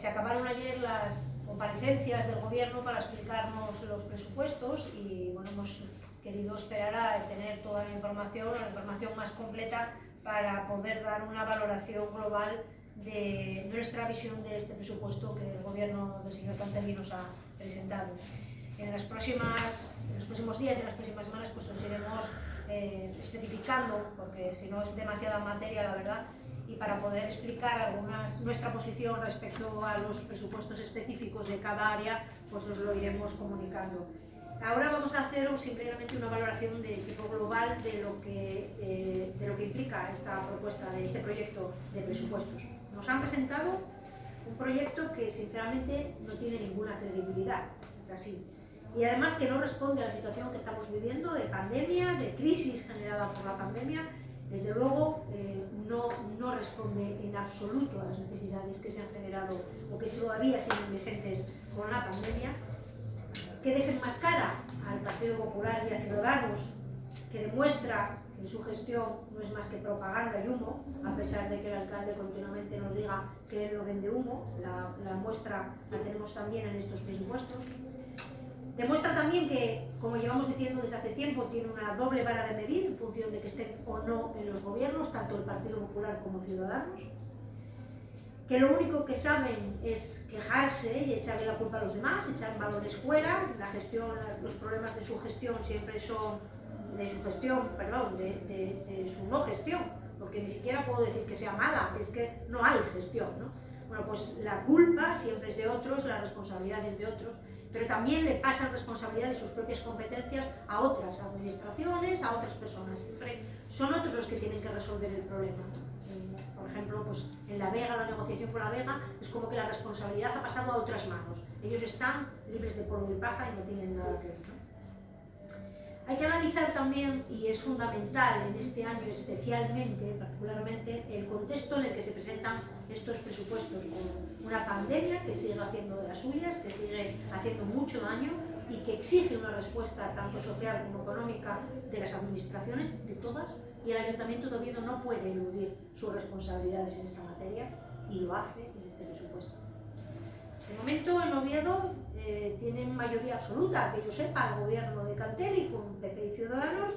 se acabaron ayer las comparecencias del Gobierno para explicarnos los presupuestos y bueno, hemos querido esperar a tener toda la información más completa para poder dar una valoración global de nuestra visión de este presupuesto que el Gobierno del señor Cantelli nos ha presentado. En los próximos días, en las próximas semanas, pues os iremos especificando, porque si no es demasiada materia, la verdad, y para poder explicar nuestra posición respecto a los presupuestos específicos de cada área, pues os lo iremos comunicando. Ahora vamos a hacer simplemente una valoración de tipo global de lo que implica esta propuesta, de este proyecto de presupuestos. Nos han presentado un proyecto que sinceramente no tiene ninguna credibilidad, es así. Y además que no responde a la situación que estamos viviendo de pandemia, de crisis generada por la pandemia. Desde luego no responde en absoluto a las necesidades que se han generado o que todavía siguen vigentes con la pandemia, que desenmascara al Partido Popular y a Ciudadanos, que demuestra que su gestión no es más que propaganda y humo, a pesar de que el alcalde continuamente nos diga que él no vende humo. La muestra la tenemos también en estos presupuestos. Demuestra también que, como llevamos diciendo desde hace tiempo, tiene una doble vara de medir en función de que estén o no en los gobiernos, tanto el Partido Popular como Ciudadanos, que lo único que saben es quejarse y echarle la culpa a los demás, echar balones fuera. La gestión, los problemas de su gestión siempre son de su no gestión, porque ni siquiera puedo decir que sea mala, es que no hay gestión, ¿no? Bueno, pues la culpa siempre es de otros, la responsabilidad es de otros, pero también le pasan responsabilidad de sus propias competencias a otras administraciones, a otras personas. Siempre son otros los que tienen que resolver el problema. Por ejemplo, pues en La Vega, la negociación con La Vega, es como que la responsabilidad ha pasado a otras manos. Ellos están libres de polvo y paja y no tienen nada que ver, ¿no? Hay que analizar también, y es fundamental en este año especialmente, particularmente, el contexto en el que se presentan estos presupuestos, con una pandemia que sigue haciendo de las suyas, que sigue haciendo mucho daño y que exige una respuesta tanto social como económica de las administraciones, de todas, y el Ayuntamiento de Oviedo no puede eludir sus responsabilidades en esta materia y lo hace en este presupuesto. De momento en Oviedo tienen mayoría absoluta, que yo sepa, el gobierno de Cantelli con PP y Ciudadanos,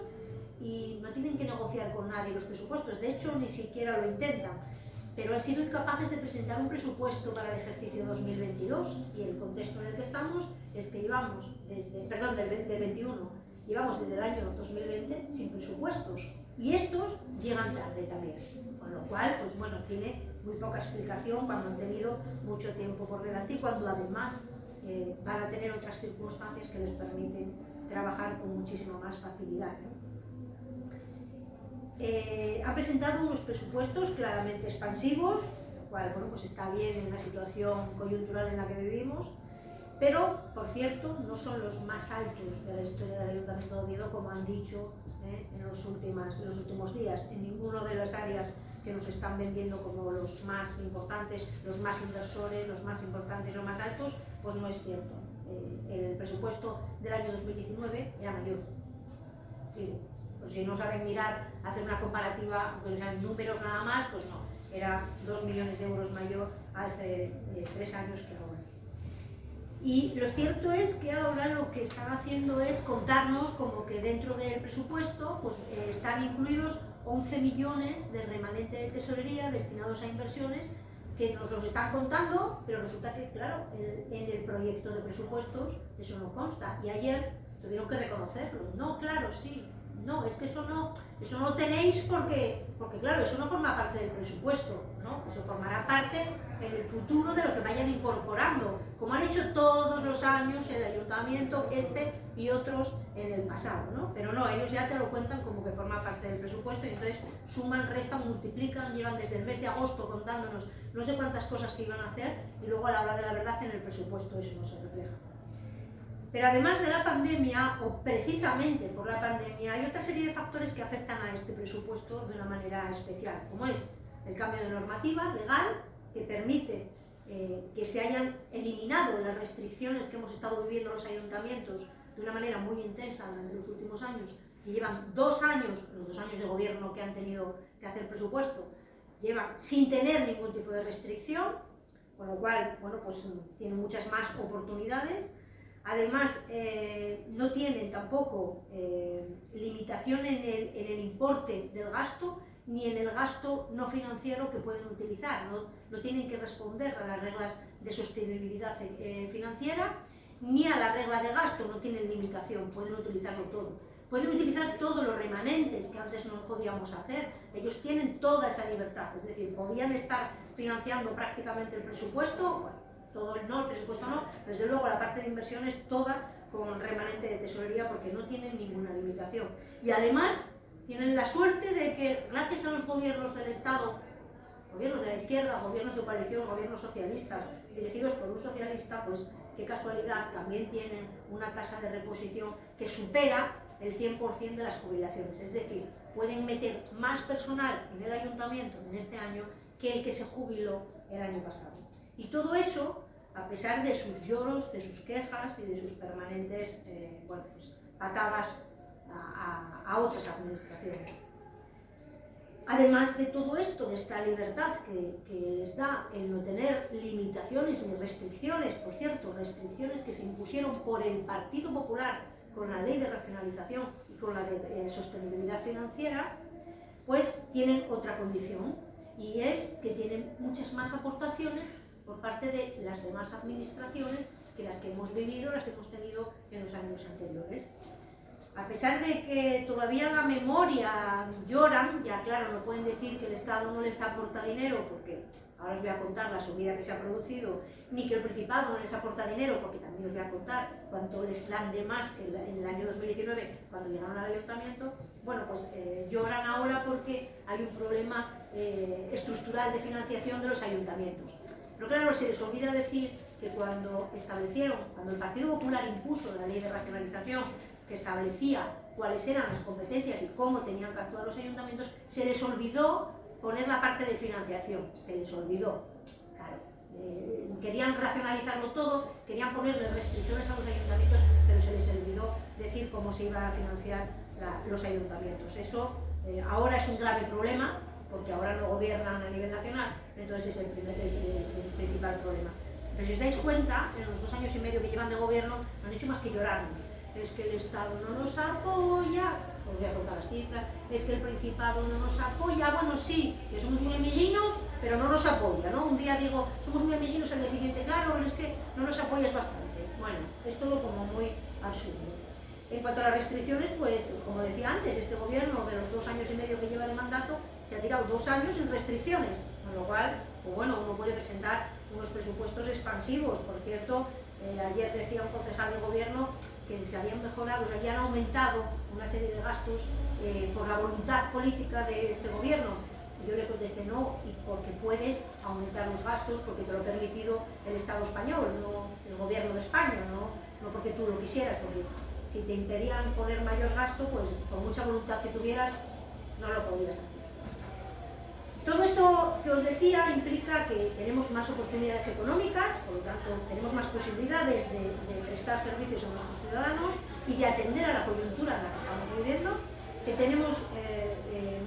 y no tienen que negociar con nadie los presupuestos, de hecho ni siquiera lo intentan, pero han sido incapaces de presentar un presupuesto para el ejercicio 2022 y el contexto en el que estamos es que llevamos del 21, llevamos desde el año 2020 sin presupuestos y estos llegan tarde también, con lo cual, pues bueno, tiene muy poca explicación cuando han tenido mucho tiempo por delante y cuando además van a tener otras circunstancias que les permiten trabajar con muchísima más facilidad, ¿no? Ha presentado unos presupuestos claramente expansivos, lo cual, bueno, pues está bien en la situación coyuntural en la que vivimos, pero, por cierto, no son los más altos de la historia del Ayuntamiento de Oviedo, como han dicho en los últimos días. En ninguna de las áreas que nos están vendiendo como los más importantes, los más inversores, los más importantes, los más altos, pues no es cierto. El presupuesto del año 2019 era mayor. Sí, pues si no saben mirar, hacer una comparativa, aunque sean números nada más, pues no, era 2 millones de euros mayor hace 3 años que ahora. Y lo cierto es que ahora lo que están haciendo es contarnos como que dentro del presupuesto pues, están incluidos 11 millones de remanente de tesorería destinados a inversiones que nos los están contando, pero resulta que, claro, en el proyecto de presupuestos eso no consta. Y ayer tuvieron que reconocerlo. No, claro, sí. No, es que eso no lo tenéis porque claro, eso no forma parte del presupuesto, ¿no? Eso formará parte en el futuro de lo que vayan incorporando, como han hecho todos los años el Ayuntamiento, y otros en el pasado, ¿no? Pero no, ellos ya te lo cuentan como que forma parte del presupuesto y entonces suman, restan, multiplican, llevan desde el mes de agosto contándonos no sé cuántas cosas que iban a hacer y luego a la hora de la verdad en el presupuesto eso no se refleja. Pero además de la pandemia, o precisamente por la pandemia, hay otra serie de factores que afectan a este presupuesto de una manera especial, como es el cambio de normativa legal que permite que se hayan eliminado las restricciones que hemos estado viviendo los ayuntamientos de una manera muy intensa durante los últimos años, que llevan 2 años, los 2 años de gobierno que han tenido que hacer presupuesto, llevan sin tener ningún tipo de restricción. con lo cual, bueno, pues tienen muchas más oportunidades. Además, no tienen tampoco limitación en el importe del gasto, ni en el gasto no financiero que pueden utilizar. No tienen que responder a las reglas de sostenibilidad financiera, ni a la regla de gasto, no tienen limitación, pueden utilizarlo todo. Pueden utilizar todos los remanentes que antes no podíamos hacer. Ellos tienen toda esa libertad, es decir, podían estar financiando prácticamente el presupuesto, bueno, todo el presupuesto no, desde luego la parte de inversiones toda con remanente de tesorería porque no tienen ninguna limitación. Y además tienen la suerte de que gracias a los gobiernos del Estado, gobiernos de la izquierda, gobiernos de coalición, gobiernos socialistas, dirigidos por un socialista, pues qué casualidad, también tienen una tasa de reposición que supera el 100% de las jubilaciones. Es decir, pueden meter más personal en el ayuntamiento en este año que el que se jubiló el año pasado. Y todo eso, a pesar de sus lloros, de sus quejas y de sus permanentes bueno, pues, patadas a otras administraciones. Además de todo esto, de esta libertad que les da el no tener limitaciones ni restricciones, por cierto, restricciones que se impusieron por el Partido Popular con la ley de racionalización y con la de sostenibilidad financiera, pues tienen otra condición, y es que tienen muchas más aportaciones por parte de las demás administraciones que las que hemos vivido, las hemos tenido en los años anteriores. A pesar de que todavía la memoria lloran, ya claro, no pueden decir que el Estado no les aporta dinero, porque ahora os voy a contar la subida que se ha producido, ni que el Principado no les aporta dinero, porque también os voy a contar cuánto les dan de más que en el año 2019, cuando llegaron al ayuntamiento. Bueno, pues lloran ahora porque hay un problema estructural de financiación de los ayuntamientos. Pero claro, se les olvida decir que cuando el Partido Popular impuso la ley de racionalización, que establecía cuáles eran las competencias y cómo tenían que actuar los ayuntamientos, se les olvidó poner la parte de financiación, se les olvidó. Claro, querían racionalizarlo todo, querían ponerle restricciones a los ayuntamientos, pero se les olvidó decir cómo se iban a financiar los ayuntamientos. Eso ahora es un grave problema, porque ahora no gobiernan a nivel nacional, entonces es el principal problema. Pero si os dais cuenta, en los 2 años y medio que llevan de gobierno, no han hecho más que llorarnos. Es que el Estado no nos apoya, os voy a contar las cifras, es que el Principado no nos apoya, bueno sí, que somos muy amiguinos, pero no nos apoya, ¿no? Un día digo, somos muy amiguinos, al día siguiente, claro, es que no nos apoyas bastante. Bueno, es todo como muy absurdo. En cuanto a las restricciones, pues, como decía antes, este gobierno de los 2 años y medio que lleva de mandato, se ha tirado 2 años sin restricciones, con lo cual, pues bueno, uno puede presentar unos presupuestos expansivos. Por cierto, ayer decía un concejal de gobierno que se habían mejorado, se habían aumentado una serie de gastos por la voluntad política de este gobierno. Yo le contesté no, y porque puedes aumentar los gastos, porque te lo ha permitido el Estado español, no el gobierno de España, no porque tú lo quisieras, porque si te impedían poner mayor gasto, pues por mucha voluntad que tuvieras, no lo podías hacer. Todo esto que os decía implica que tenemos más oportunidades económicas, por lo tanto tenemos más posibilidades de prestar servicios a nuestros ciudadanos y de atender a la coyuntura en la que estamos viviendo, que tenemos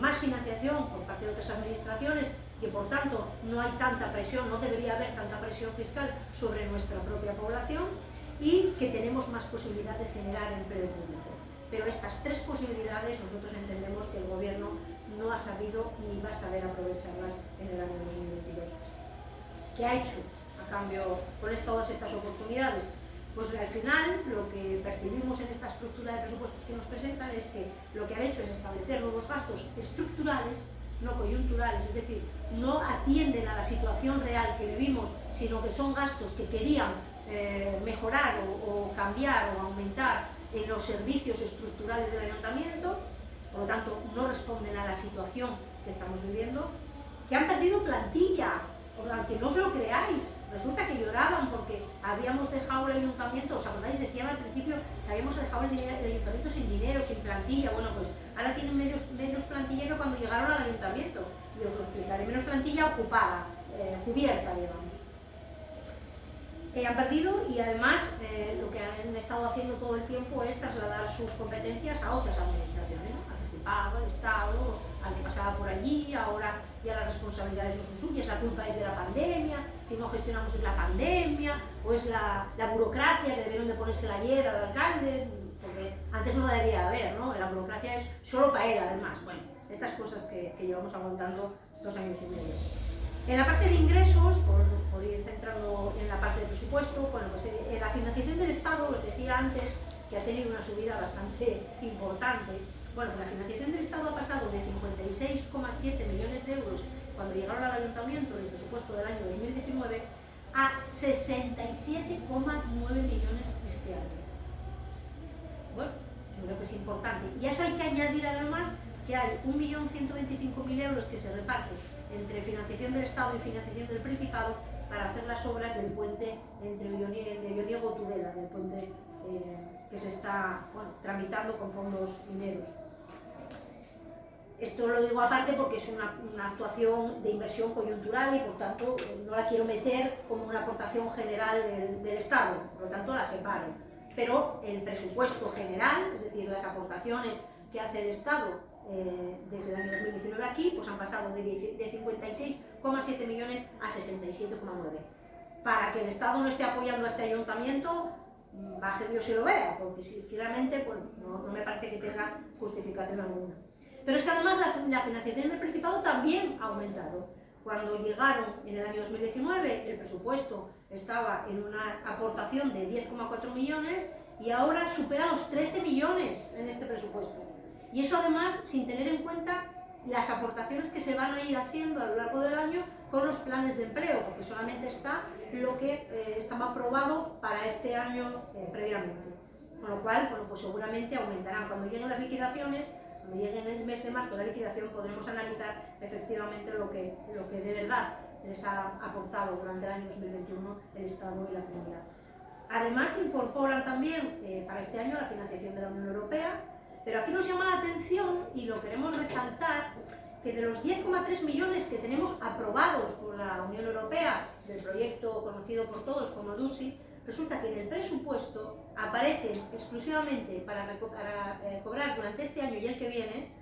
más financiación por parte de otras administraciones, que por tanto no hay tanta presión, no debería haber tanta presión fiscal sobre nuestra propia población, y que tenemos más posibilidad de generar empleo público. Pero estas 3 posibilidades nosotros entendemos que el gobierno no ha sabido ni va a saber aprovecharlas en el año 2022. ¿Qué ha hecho a cambio con todas estas oportunidades? Pues al final lo que percibimos en esta estructura de presupuestos que nos presentan es que lo que han hecho es establecer nuevos gastos estructurales, no coyunturales, es decir, no atienden a la situación real que vivimos, sino que son gastos que querían mejorar o cambiar o aumentar en los servicios estructurales del ayuntamiento, por lo tanto no responden a la situación que estamos viviendo, que han perdido plantilla, aunque no os lo creáis. Resulta que lloraban porque habíamos dejado el ayuntamiento, ¿os acordáis? Decían al principio que habíamos dejado el ayuntamiento sin dinero, sin plantilla. Bueno, pues ahora tienen menos plantilla que cuando llegaron al ayuntamiento, y os lo explicaré, menos plantilla ocupada, cubierta, digamos. Han perdido, y además lo que han estado haciendo todo el tiempo es trasladar sus competencias a otras administraciones, ¿no? Al Principado, al Estado, al que pasaba por allí. Ahora ya las responsabilidades no son suyas, la culpa es de la pandemia, si no gestionamos es la pandemia, o es la burocracia que debieron de ponérsela ayer al alcalde, porque antes no debería haber, ¿no? La burocracia es solo para él, además. Bueno, estas cosas que llevamos aguantando 2 años y medio. En la parte de ingresos, por ir centrando en la parte de presupuesto, bueno, pues la financiación del Estado, os decía antes, que ha tenido una subida bastante importante. Bueno, pues la financiación del Estado ha pasado de 56,7 millones de euros cuando llegaron al ayuntamiento en el presupuesto del año 2019 a 67,9 millones este año. Bueno, yo creo que es importante. Y a eso hay que añadir además que hay 1.125.000 euros que se reparten entre financiación del Estado y financiación del Principado para hacer las obras del puente entre Illoniego y Tudela, del puente que se está tramitando con fondos mineros. Esto lo digo aparte porque es una actuación de inversión coyuntural y por tanto no la quiero meter como una aportación general del Estado, por lo tanto la separo. Pero el presupuesto general, es decir, las aportaciones que hace el Estado desde el año 2019 aquí, pues han pasado de 56,7 millones a 67,9. Para que el Estado no esté apoyando a este ayuntamiento, baje Dios y lo vea, porque sinceramente pues, no me parece que tenga justificación alguna. Pero es que además la financiación del Principado también ha aumentado. Cuando llegaron en el año 2019, el presupuesto estaba en una aportación de 10,4 millones y ahora supera los 13 millones en este presupuesto. Y eso además sin tener en cuenta las aportaciones que se van a ir haciendo a lo largo del año con los planes de empleo, porque solamente está lo que estaba aprobado para este año previamente. Con lo cual, bueno, pues seguramente aumentarán. Cuando lleguen las liquidaciones, cuando llegue en el mes de marzo la liquidación, podremos analizar efectivamente lo que de verdad les ha aportado durante el año 2021 el Estado y la Comunidad. Además, incorporan también para este año la financiación de la Unión Europea, pero aquí nos llama la atención y lo queremos resaltar, que de los 10,3 millones que tenemos aprobados por la Unión Europea del proyecto conocido por todos como DUSI, resulta que en el presupuesto aparecen exclusivamente para cobrar durante este año y el que viene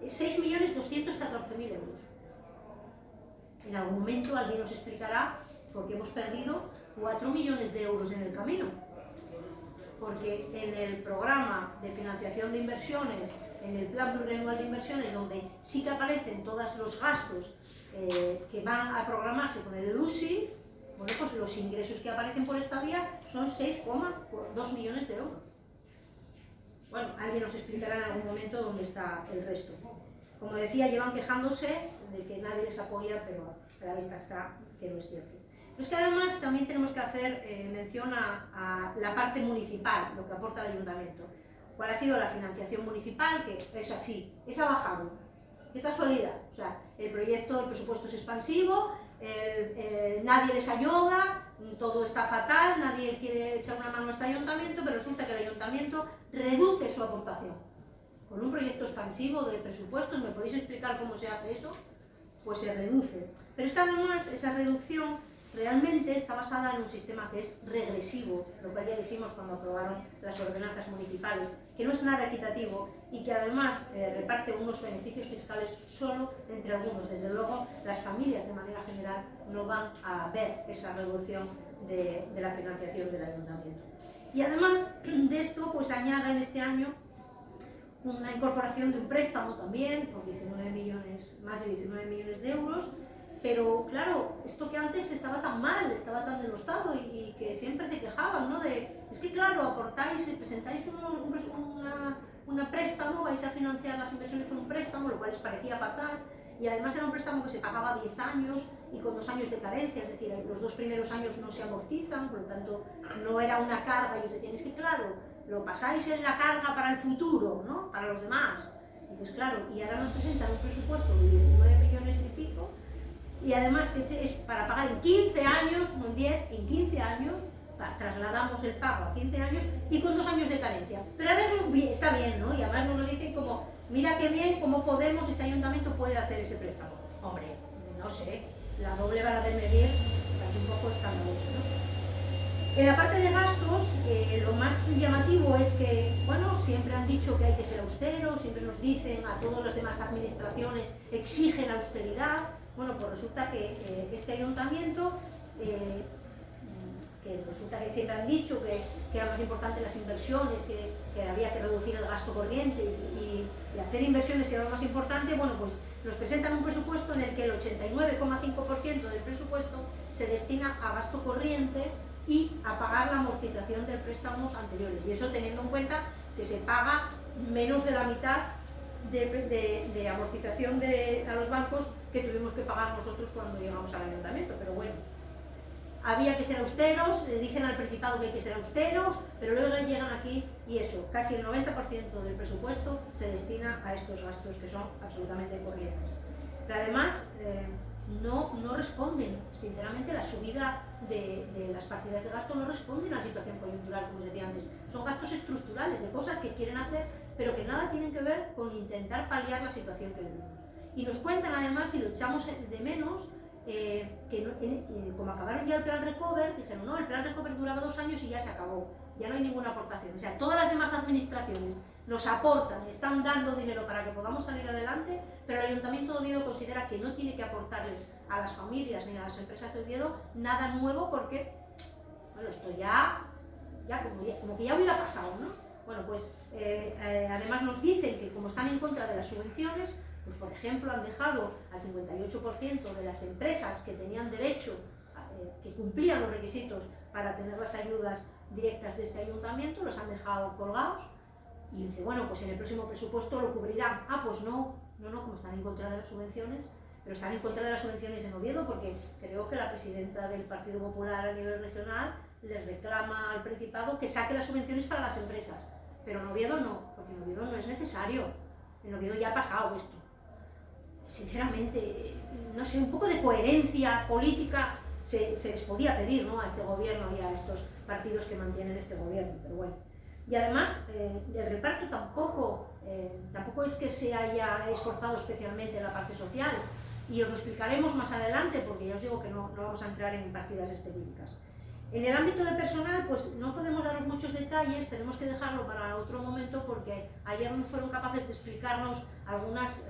6.214.000 euros. En algún momento alguien nos explicará por qué hemos perdido 4 millones de euros en el camino. Porque en el programa de financiación de inversiones, en el plan plurianual de inversiones, donde sí que aparecen todos los gastos que van a programarse con el DUSI, bueno, pues los ingresos que aparecen por esta vía son 6,2 millones de euros. Bueno, alguien nos explicará en algún momento dónde está el resto. Como decía, llevan quejándose de que nadie les apoya, pero a la vista está que no es cierto. Pero es que además también tenemos que hacer mención a la parte municipal, lo que aporta el ayuntamiento. ¿Cuál ha sido la financiación municipal? Que es así, ha bajado. Qué casualidad. O sea, el presupuesto es expansivo, nadie les ayuda, todo está fatal, nadie quiere echar una mano a este ayuntamiento, pero resulta que el ayuntamiento reduce su aportación. Con un proyecto expansivo de presupuestos, ¿me podéis explicar cómo se hace eso? Pues se reduce. Pero es que además esa reducción realmente está basada en un sistema que es regresivo, lo que ya dijimos cuando aprobaron las ordenanzas municipales, que no es nada equitativo y que además reparte unos beneficios fiscales solo entre algunos. Desde luego, las familias de manera general no van a ver esa reducción de la financiación del ayuntamiento. Y además de esto, pues añada en este año una incorporación de un préstamo también por más de 19 millones de euros. Pero claro, esto que antes estaba tan mal, estaba tan denostado y que siempre se quejaban, ¿no? Es que claro, aportáis, presentáis un préstamo, vais a financiar las inversiones con un préstamo, lo cual les parecía fatal, y además era un préstamo que se pagaba a 10 años y con 2 años de carencia, es decir, los 2 primeros años no se amortizan, por lo tanto no era una carga, y os decían, es que claro, lo pasáis en la carga para el futuro, ¿no? Para los demás. Y pues claro, y ahora nos presentan un presupuesto de 19 millones y pico, y además que es para pagar en 15 años, no en 10, en 15 años, trasladamos el pago a 15 años y con 2 años de carencia. Pero ahora eso está bien, ¿no? Y además nos lo dicen como, mira qué bien, cómo podemos, este ayuntamiento puede hacer ese préstamo. Hombre, no sé, la doble vara de medir parece un poco escandaloso, ¿no? En la parte de gastos, lo más llamativo es que, bueno, siempre han dicho que hay que ser austeros, siempre nos dicen a todas las demás administraciones, exigen austeridad. Bueno, pues resulta que este ayuntamiento que resulta que siempre han dicho que era más importante las inversiones, que había que reducir el gasto corriente y hacer inversiones, que era lo más importante. Bueno, pues nos presentan un presupuesto en el que el 89,5% del presupuesto se destina a gasto corriente y a pagar la amortización de préstamos anteriores, y eso teniendo en cuenta que se paga menos de la mitad de amortización a los bancos que tuvimos que pagar nosotros cuando llegamos al ayuntamiento. Pero bueno, había que ser austeros, le dicen al Principado que hay que ser austeros, pero luego llegan aquí y eso, casi el 90% del presupuesto se destina a estos gastos que son absolutamente corrientes. Pero además no responden, sinceramente, la subida de las partidas de gasto no responden a la situación coyuntural, como os decía antes. Son gastos estructurales, de cosas que quieren hacer, pero que nada tienen que ver con intentar paliar la situación que vivimos. Y nos cuentan además, si lo echamos de menos, como acabaron ya el plan Recover, dijeron, no, el plan Recover duraba 2 años y ya se acabó, ya no hay ninguna aportación. O sea, todas las demás administraciones nos aportan, están dando dinero para que podamos salir adelante, pero el Ayuntamiento de Oviedo considera que no tiene que aportarles a las familias ni a las empresas de Oviedo nada nuevo, porque, bueno, esto ya como que ya hubiera pasado, ¿no? Bueno, pues además nos dicen que como están en contra de las subvenciones, pues por ejemplo han dejado al 58% de las empresas que tenían derecho, que cumplían los requisitos para tener las ayudas directas de este ayuntamiento, los han dejado colgados, y dice, bueno, pues en el próximo presupuesto lo cubrirán. Ah, pues no, como están en contra de las subvenciones, pero están en contra de las subvenciones en Oviedo, porque creo que la presidenta del Partido Popular a nivel regional les reclama al Principado que saque las subvenciones para las empresas, pero en Oviedo no, porque en Oviedo no es necesario, en Oviedo ya ha pasado esto. Sinceramente, no sé, un poco de coherencia política se les podía pedir, ¿no?, a este gobierno y a estos partidos que mantienen este gobierno, pero bueno. Y además, el reparto tampoco es que se haya esforzado especialmente en la parte social, y os lo explicaremos más adelante, porque ya os digo que no vamos a entrar en partidas específicas. En el ámbito de personal, pues no podemos daros muchos detalles, tenemos que dejarlo para otro momento, porque ayer no fueron capaces de explicarnos algunas,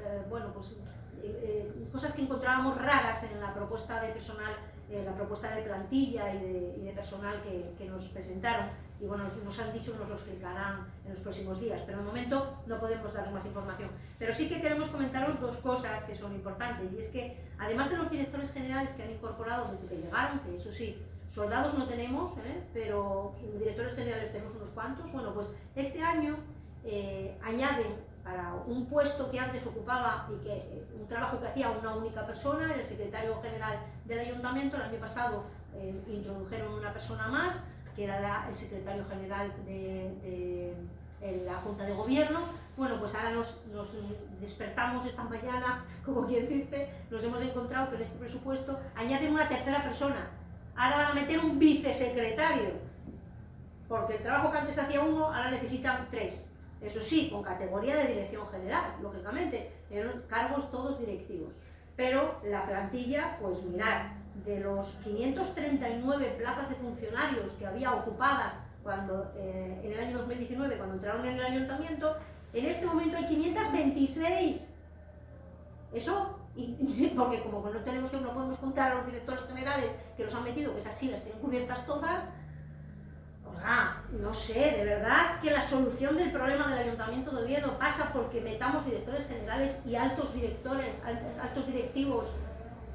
cosas que encontrábamos raras en la propuesta de personal, la propuesta de plantilla y de personal que nos presentaron, y bueno, nos han dicho que nos lo explicarán en los próximos días, pero de momento no podemos daros más información. Pero sí que queremos comentaros 2 cosas que son importantes, y es que además de los directores generales que han incorporado desde que llegaron, que eso sí, soldados no tenemos, pero directores generales tenemos unos cuantos, bueno, pues este año añaden para un puesto que antes ocupaba y que un trabajo que hacía una única persona, el secretario general del ayuntamiento. El año pasado introdujeron una persona más, que era el secretario general de la Junta de Gobierno. Bueno, pues ahora nos despertamos esta mañana, como quien dice, nos hemos encontrado que en este presupuesto añaden una tercera persona. Ahora van a meter un vicesecretario, porque el trabajo que antes hacía uno, ahora necesitan 3. Eso sí, con categoría de dirección general, lógicamente, eran cargos todos directivos. Pero la plantilla, pues mirad, de los 539 plazas de funcionarios que había ocupadas cuando, en el año 2019, cuando entraron en el ayuntamiento, en este momento hay 526. Eso, porque como no podemos contar a los directores generales que los han metido, que esas sí las tienen cubiertas todas. No sé, de verdad que la solución del problema del Ayuntamiento de Oviedo pasa porque metamos directores generales y altos directivos,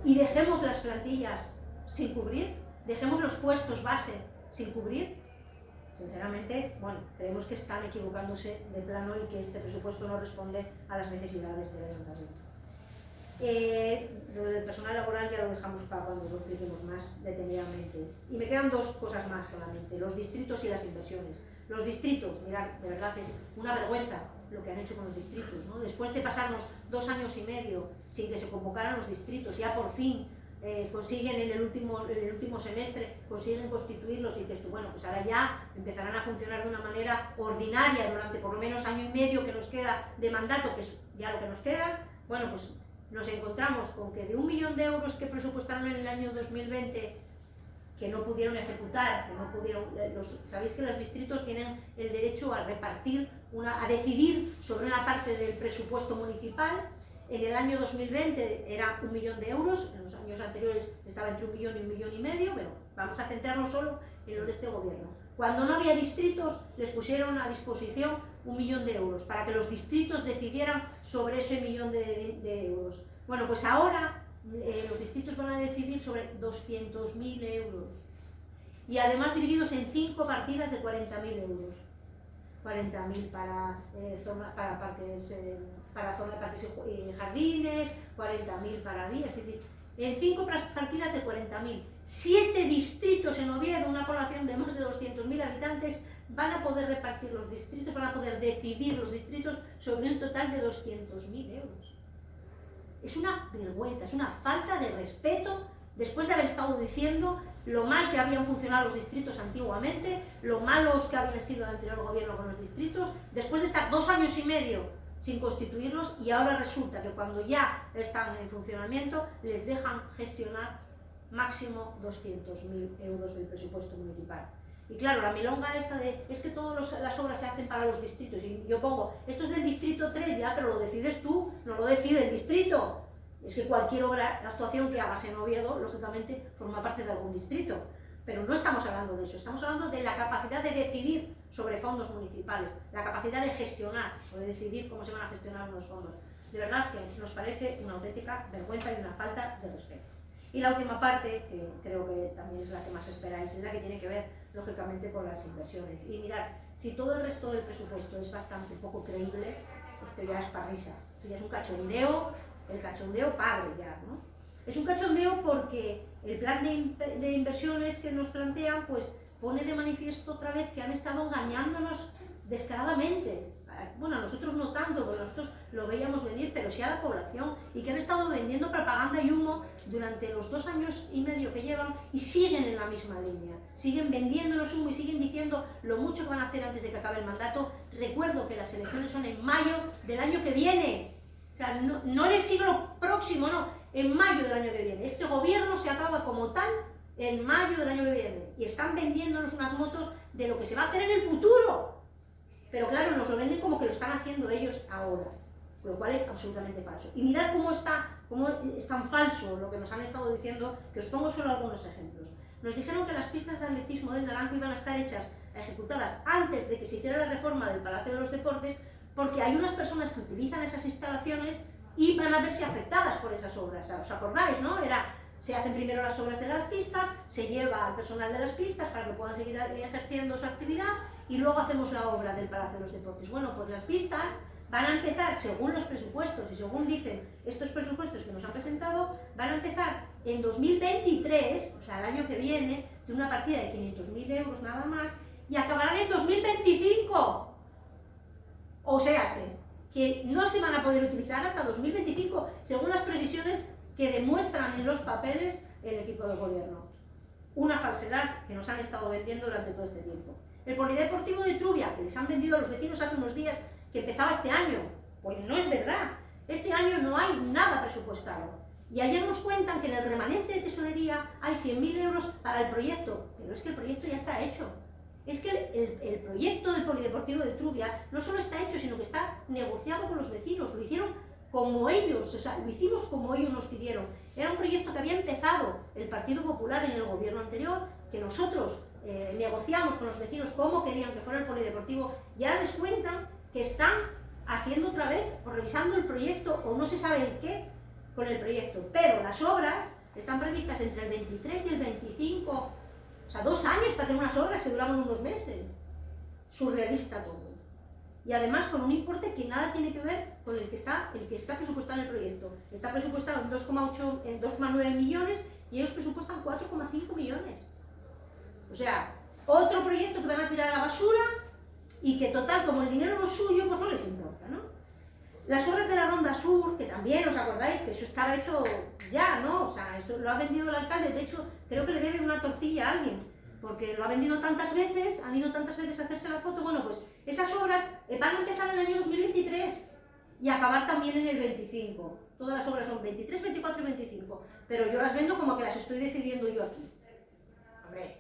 y dejemos las plantillas sin cubrir, dejemos los puestos base sin cubrir. Sinceramente, bueno, creemos que están equivocándose de plano y que este presupuesto no responde a las necesidades del Ayuntamiento. Lo del personal laboral ya lo dejamos para cuando lo expliquemos más detenidamente. Y me quedan 2 cosas más solamente: los distritos y las inversiones. Los distritos, mirad, de verdad es una vergüenza lo que han hecho con los distritos, ¿no? Después de pasarnos 2 años y medio sin que se convocaran los distritos, ya por fin consiguen en el último semestre, consiguen constituirlos, y dices tú, bueno, pues ahora ya empezarán a funcionar de una manera ordinaria durante por lo menos año y medio que nos queda de mandato, que es ya lo que nos queda. Bueno, pues nos encontramos con que de 1 millón de euros que presupuestaron en el año 2020, que no pudieron ejecutar, sabéis que los distritos tienen el derecho a repartir, a decidir sobre una parte del presupuesto municipal, En el año 2020 era 1 millón de euros, en los años anteriores estaba entre 1 millón y 1,5 millones, pero vamos a centrarnos solo en lo de este gobierno. Cuando no había distritos, les pusieron a disposición 1 millón de euros para que los distritos decidieran sobre ese 1 millón de euros. Bueno, pues ahora los distritos van a decidir sobre 200.000 euros y además divididos en 5 partidas de 40.000 euros. 40.000 para parques, para zona de parques y jardines, 40.000 para días, es decir, en 5 partidas de 40.000. 7 distritos en Oviedo, una población de más de 200.000 habitantes, van a poder repartir los distritos, van a poder decidir los distritos sobre un total de 200.000 euros. Es una vergüenza, es una falta de respeto después de haber estado diciendo lo mal que habían funcionado los distritos antiguamente, lo malos que habían sido el anterior gobierno con los distritos, después de estar 2 años y medio sin constituirlos, y ahora resulta que cuando ya están en funcionamiento les dejan gestionar máximo 200.000 euros del presupuesto municipal. Y claro, la milonga esta de es que todas las obras se hacen para los distritos, y yo pongo, esto es del distrito 3 ya, pero lo decides tú, no lo decide el distrito. Es que cualquier actuación que hagas en Oviedo, lógicamente, forma parte de algún distrito. Pero no estamos hablando de eso, estamos hablando de la capacidad de decidir sobre fondos municipales, la capacidad de gestionar o de decidir cómo se van a gestionar unos fondos. De verdad que nos parece una auténtica vergüenza y una falta de respeto. Y la última parte, que creo que también es la que más esperáis, es la que tiene que ver, lógicamente, con las inversiones. Y mirad, si todo el resto del presupuesto es bastante poco creíble, esto ya es para risa, esto ya es un cachondeo, el cachondeo padre ya, ¿no? Es un cachondeo porque el plan de inversiones que nos plantean, pues pone de manifiesto otra vez que han estado engañándonos descaradamente. Bueno, nosotros no tanto, porque nosotros lo veíamos venir, pero sí a la población, y que han estado vendiendo propaganda y humo durante los 2 años y medio que llevan y siguen en la misma línea. Siguen vendiéndonos humo y siguen diciendo lo mucho que van a hacer antes de que acabe el mandato. Recuerdo que las elecciones son en mayo del año que viene. O sea, no en el siglo próximo, no, en mayo del año que viene. Este gobierno se acaba como tal en mayo del año que viene. Y están vendiéndonos unas motos de lo que se va a hacer en el futuro. Pero claro, nos lo venden como que lo están haciendo ellos ahora, lo cual es absolutamente falso. Y mirad cómo es tan falso lo que nos han estado diciendo, que os pongo solo algunos ejemplos. Nos dijeron que las pistas de atletismo del Naranco iban a estar ejecutadas antes de que se hiciera la reforma del Palacio de los Deportes, porque hay unas personas que utilizan esas instalaciones y van a verse afectadas por esas obras. ¿Os acordáis, no? Se hacen primero las obras de las pistas, se lleva al personal de las pistas para que puedan seguir ejerciendo su actividad, y luego hacemos la obra del Palacio de los Deportes. Bueno, pues las pistas van a empezar, según los presupuestos y según dicen estos presupuestos que nos han presentado, van a empezar en 2023, o sea, el año que viene, de una partida de 500.000 euros nada más, y acabarán en 2025. O sea, que no se van a poder utilizar hasta 2025, según las previsiones que demuestran en los papeles el equipo de gobierno. Una falsedad que nos han estado vendiendo durante todo este tiempo. El polideportivo de Trubia, que les han vendido a los vecinos hace unos días, que empezaba este año, pues no es verdad. Este año no hay nada presupuestado. Y ayer nos cuentan que en el remanente de tesorería hay 100.000 euros para el proyecto, pero es que el proyecto ya está hecho. Es que el proyecto del polideportivo de Trubia no solo está hecho, sino que está negociado con los vecinos. Lo hicieron como ellos, o sea, lo hicimos como ellos nos pidieron. Era un proyecto que había empezado el Partido Popular en el gobierno anterior, que nosotros negociamos con los vecinos cómo querían que fuera el polideportivo, y ahora les cuentan que están haciendo otra vez, o revisando el proyecto, o no se sabe el qué con el proyecto. Pero las obras están previstas entre el 23 y el 25, o sea, 2 años para hacer unas obras que duraban unos meses. Surrealista todo. Y además con un importe que nada tiene que ver con el que está presupuestado en el proyecto. Está presupuestado en 2,9 millones y ellos presupuestan 4,5 millones. O sea, otro proyecto que van a tirar a la basura y que total, como el dinero no es suyo, pues no les importa, ¿no? Las obras de la Ronda Sur, que también os acordáis que eso estaba hecho ya, ¿no? O sea, eso lo ha vendido el alcalde, de hecho, creo que le debe una tortilla a alguien, porque lo ha vendido tantas veces, han ido tantas veces a hacerse la foto. Bueno, pues esas obras van a empezar en el año 2023 y acabar también en el 25. Todas las obras son 23, 24 y 25, pero yo las vendo como que las estoy decidiendo yo aquí. Hombre,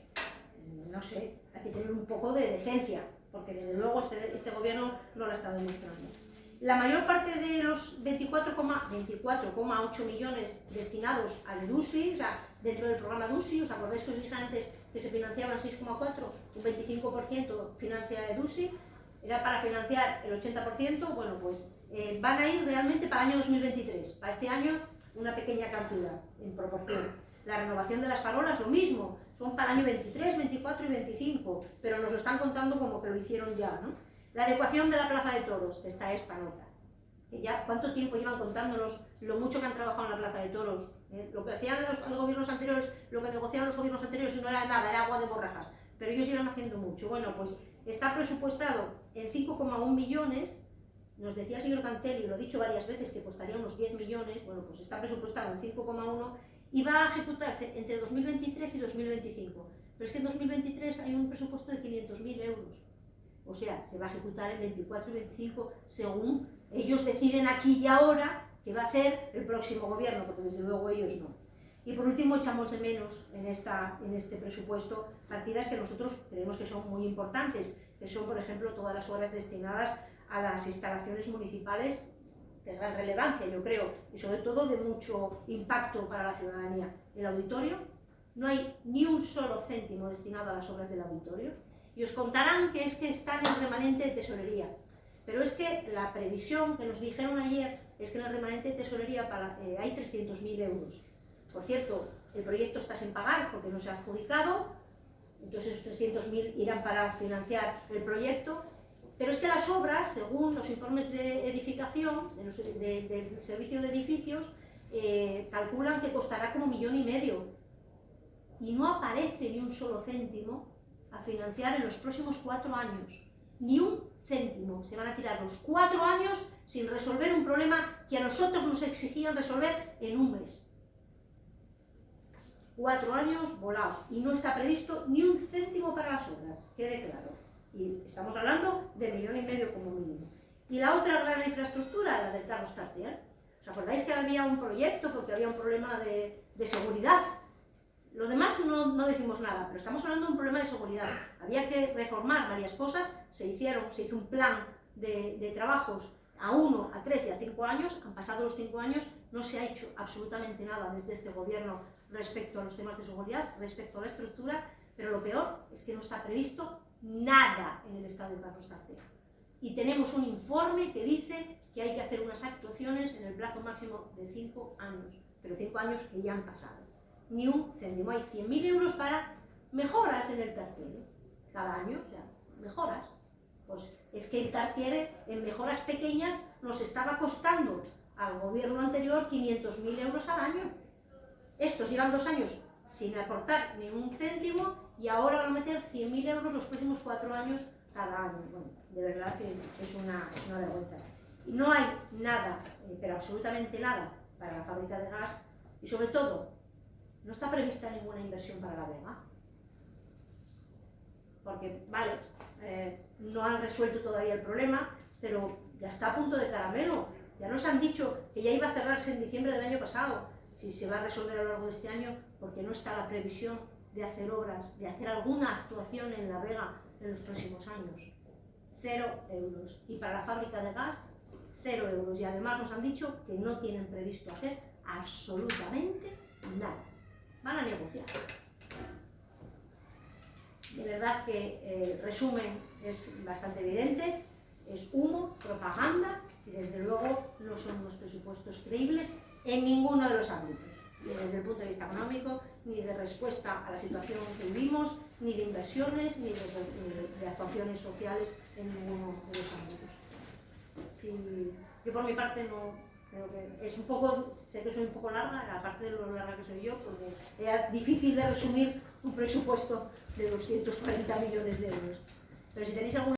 no sé, hay que tener un poco de decencia, porque desde luego este gobierno no la está demostrando. La mayor parte de los 24,8 millones destinados al EDUSI, o sea, dentro del programa EDUSI, ¿os acordáis que os dije antes que se financiaban 6,4? Un 25% financia EDUSI, era para financiar el 80%, bueno, pues van a ir realmente para el año 2023. Para este año, una pequeña cantidad en proporción. La renovación de las farolas, lo mismo, son para el año 23, 24 y 25, pero nos lo están contando como que lo hicieron ya, ¿no? La adecuación de la plaza de toros, esta es para nota. Ya, ¿cuánto tiempo llevan contándonos lo mucho que han trabajado en la plaza de toros? Lo que hacían los gobiernos anteriores, lo que negociaban los gobiernos anteriores no era nada, era agua de borrajas, pero ellos iban haciendo mucho. Bueno, pues está presupuestado en 5,1 millones, nos decía el señor Cantelli, lo he dicho varias veces, que costaría unos 10 millones, bueno, pues está presupuestado en 5,1 y va a ejecutarse entre 2023 y 2025. Pero es que en 2023 hay un presupuesto de 500.000 euros. O sea, se va a ejecutar en 24 y 25 según ellos deciden aquí y ahora qué va a hacer el próximo gobierno, porque desde luego ellos no. Y por último, echamos de menos en este presupuesto partidas que nosotros creemos que son muy importantes, que son, por ejemplo, todas las obras destinadas a las instalaciones municipales de gran relevancia, yo creo, y sobre todo de mucho impacto para la ciudadanía. El auditorio, no hay ni un solo céntimo destinado a las obras del auditorio, y os contarán que es que está en el remanente de tesorería. Pero es que la previsión que nos dijeron ayer es que en el remanente de tesorería hay 300.000 euros. Por cierto, el proyecto está sin pagar porque no se ha adjudicado, entonces esos 300.000 irán para financiar el proyecto. Pero es que las obras, según los informes de edificación, del servicio de edificios, calculan que costará como 1,5 millones. Y no aparece ni un solo céntimo a financiar en los próximos 4 años. Ni un céntimo. Se van a tirar los 4 años sin resolver un problema que a nosotros nos exigían resolver en un mes. 4 años volados. Y no está previsto ni un céntimo para las obras, quede claro. Y estamos hablando de 1,5 millones como mínimo. Y la otra gran infraestructura, la del Carlos Tartiere. ¿Os acordáis que había un proyecto porque había un problema de seguridad? Lo demás no decimos nada, pero estamos hablando de un problema de seguridad. Había que reformar varias cosas, se hizo un plan de trabajos a 1, a 3 y a 5 años. Han pasado los 5 años, no se ha hecho absolutamente nada desde este gobierno respecto a los temas de seguridad, respecto a la estructura, pero lo peor es que no está previsto nada en el estadio Carlos Tartiere. Y tenemos un informe que dice que hay que hacer unas actuaciones en el plazo máximo de 5 años, pero 5 años que ya han pasado. Ni un céntimo. Hay 100.000 euros para mejoras en el Tartiere cada año, o sea, mejoras. Pues es que el Tartiere en mejoras pequeñas nos estaba costando al gobierno anterior 500.000 euros al año. Estos llevan 2 años sin aportar ni un céntimo y ahora van a meter 100.000 euros los próximos 4 años cada año. Bueno, de verdad que es una vergüenza. Y no hay nada, pero absolutamente nada, para la fábrica de gas y sobre todo no está prevista ninguna inversión para La Vega. Porque, vale, no han resuelto todavía el problema, pero ya está a punto de caramelo. Ya nos han dicho que ya iba a cerrarse en diciembre del año pasado. Si se va a resolver a lo largo de este año, porque no está la previsión de hacer obras, de hacer alguna actuación en La Vega en los próximos años. 0 euros. Y para la fábrica de gas, 0 euros. Y además nos han dicho que no tienen previsto hacer absolutamente nada. Van a negociar. De verdad que el resumen es bastante evidente, es humo, propaganda, y desde luego no son unos presupuestos creíbles en ninguno de los ámbitos, ni desde el punto de vista económico, ni de respuesta a la situación que vivimos, ni de inversiones, ni de actuaciones sociales en ninguno de los ámbitos. Si, yo por mi parte no... Creo que es un poco, sé que soy un poco larga, aparte de lo larga que soy yo, porque era difícil de resumir un presupuesto de 240 millones de euros. Pero si tenéis alguna